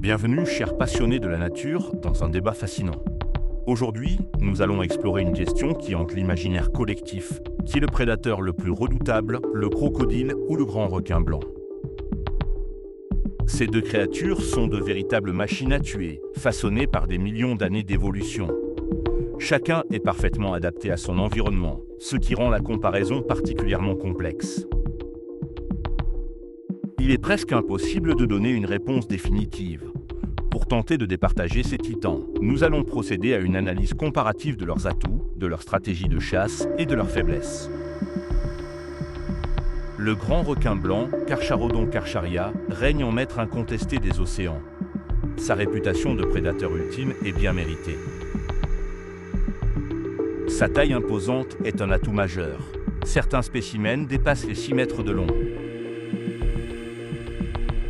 Bienvenue, chers passionnés de la nature, dans un débat fascinant. Aujourd'hui, nous allons explorer une question qui hante l'imaginaire collectif. Qui est le prédateur le plus redoutable, le crocodile ou le grand requin blanc? Ces deux créatures sont de véritables machines à tuer, façonnées par des millions d'années d'évolution. Chacun est parfaitement adapté à son environnement, ce qui rend la comparaison particulièrement complexe. Il est presque impossible de donner une réponse définitive. Pour tenter de départager ces titans, nous allons procéder à une analyse comparative de leurs atouts, de leurs stratégies de chasse et de leurs faiblesses. Le grand requin blanc, Carcharodon carcharia, règne en maître incontesté des océans. Sa réputation de prédateur ultime est bien méritée. Sa taille imposante est un atout majeur. Certains spécimens dépassent les 6 mètres de long.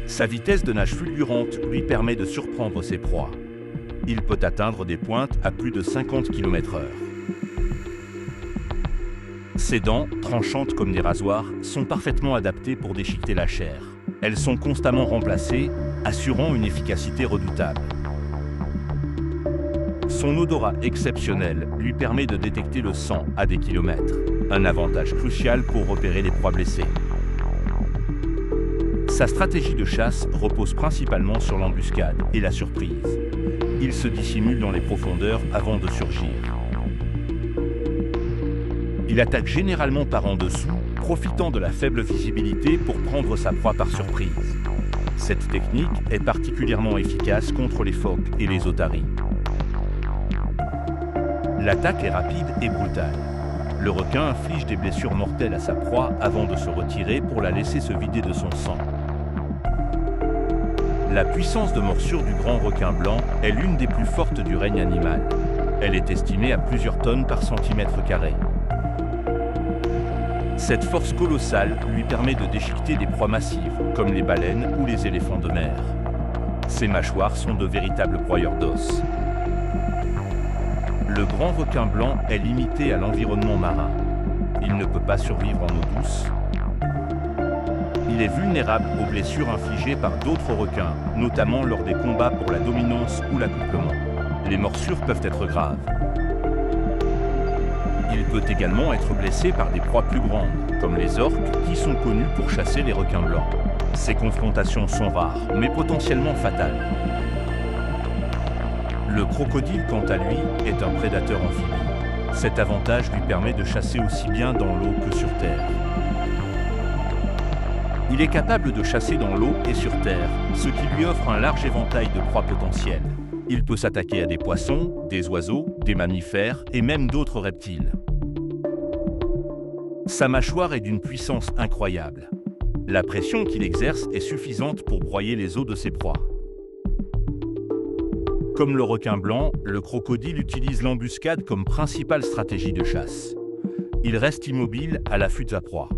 Sa vitesse de nage fulgurante lui permet de surprendre ses proies. Il peut atteindre des pointes à plus de 50 km/h. Ses dents, tranchantes comme des rasoirs, sont parfaitement adaptées pour déchiqueter la chair. Elles sont constamment remplacées, assurant une efficacité redoutable. Son odorat exceptionnel lui permet de détecter le sang à des kilomètres, un avantage crucial pour repérer les proies blessées. Sa stratégie de chasse repose principalement sur l'embuscade et la surprise. Il se dissimule dans les profondeurs avant de surgir. Il attaque généralement par en dessous, profitant de la faible visibilité pour prendre sa proie par surprise. Cette technique est particulièrement efficace contre les phoques et les otaries. L'attaque est rapide et brutale. Le requin inflige des blessures mortelles à sa proie avant de se retirer pour la laisser se vider de son sang. La puissance de morsure du grand requin blanc est l'une des plus fortes du règne animal. Elle est estimée à plusieurs tonnes par centimètre carré. Cette force colossale lui permet de déchiqueter des proies massives, comme les baleines ou les éléphants de mer. Ses mâchoires sont de véritables broyeurs d'os. Le grand requin blanc est limité à l'environnement marin. Il ne peut pas survivre en eau douce. Il est vulnérable aux blessures infligées par d'autres requins, notamment lors des combats pour la dominance ou l'accouplement. Les morsures peuvent être graves. Il peut également être blessé par des proies plus grandes, comme les orques, qui sont connus pour chasser les requins blancs. Ces confrontations sont rares, mais potentiellement fatales. Le crocodile, quant à lui, est un prédateur amphibie. Cet avantage lui permet de chasser aussi bien dans l'eau que sur terre. Il est capable de chasser dans l'eau et sur terre, ce qui lui offre un large éventail de proies potentielles. Il peut s'attaquer à des poissons, des oiseaux, des mammifères et même d'autres reptiles. Sa mâchoire est d'une puissance incroyable. La pression qu'il exerce est suffisante pour broyer les os de ses proies. Comme le requin blanc, le crocodile utilise l'embuscade comme principale stratégie de chasse. Il reste immobile à l'affût de sa proie.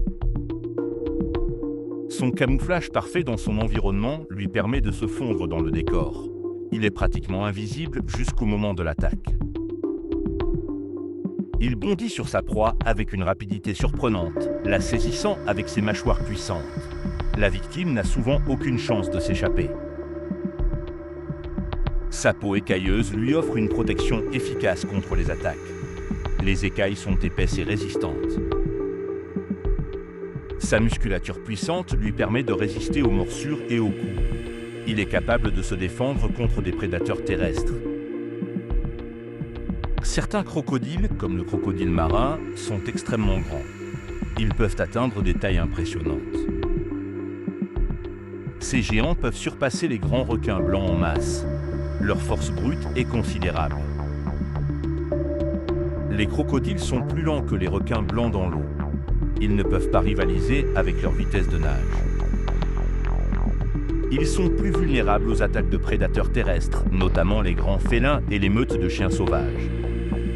Son camouflage parfait dans son environnement lui permet de se fondre dans le décor. Il est pratiquement invisible jusqu'au moment de l'attaque. Il bondit sur sa proie avec une rapidité surprenante, la saisissant avec ses mâchoires puissantes. La victime n'a souvent aucune chance de s'échapper. Sa peau écailleuse lui offre une protection efficace contre les attaques. Les écailles sont épaisses et résistantes. Sa musculature puissante lui permet de résister aux morsures et aux coups. Il est capable de se défendre contre des prédateurs terrestres. Certains crocodiles, comme le crocodile marin, sont extrêmement grands. Ils peuvent atteindre des tailles impressionnantes. Ces géants peuvent surpasser les grands requins blancs en masse. Leur force brute est considérable. Les crocodiles sont plus lents que les requins blancs dans l'eau. Ils ne peuvent pas rivaliser avec leur vitesse de nage. Ils sont plus vulnérables aux attaques de prédateurs terrestres, notamment les grands félins et les meutes de chiens sauvages.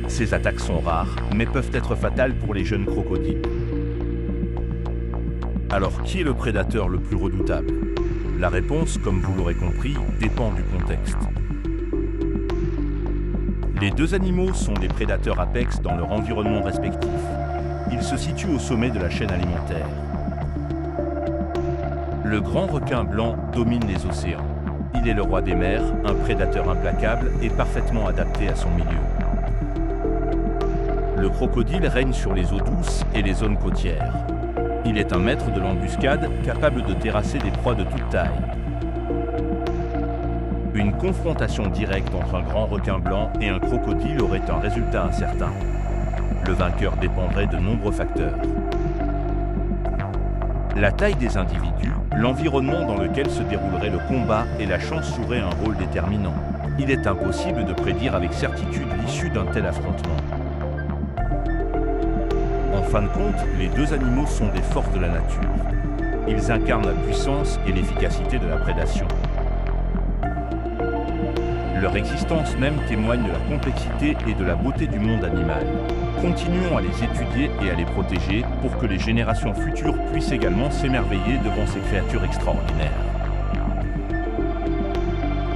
Ces attaques sont rares, mais peuvent être fatales pour les jeunes crocodiles. Alors, qui est le prédateur le plus redoutable? La réponse, comme vous l'aurez compris, dépend du contexte. Les deux animaux sont des prédateurs apex dans leur environnement respectif. Ils se situent au sommet de la chaîne alimentaire. Le grand requin blanc domine les océans. Il Il est le roi des mers, un prédateur implacable et parfaitement adapté à son milieu. Le crocodile règne sur les eaux douces et les zones côtières. Il est un maître de l'embuscade, capable de terrasser des proies de toute taille. Une confrontation directe entre un grand requin blanc et un crocodile aurait un résultat incertain. Le vainqueur dépendrait de nombreux facteurs. La taille des individus, l'environnement dans lequel se déroulerait le combat et la chance joueraient un rôle déterminant. Il est impossible de prédire avec certitude l'issue d'un tel affrontement. En fin de compte, les deux animaux sont des forces de la nature. Ils incarnent la puissance et l'efficacité de la prédation. Leur existence même témoigne de la complexité et de la beauté du monde animal. Continuons à les étudier et à les protéger pour que les générations futures puissent également s'émerveiller devant ces créatures extraordinaires.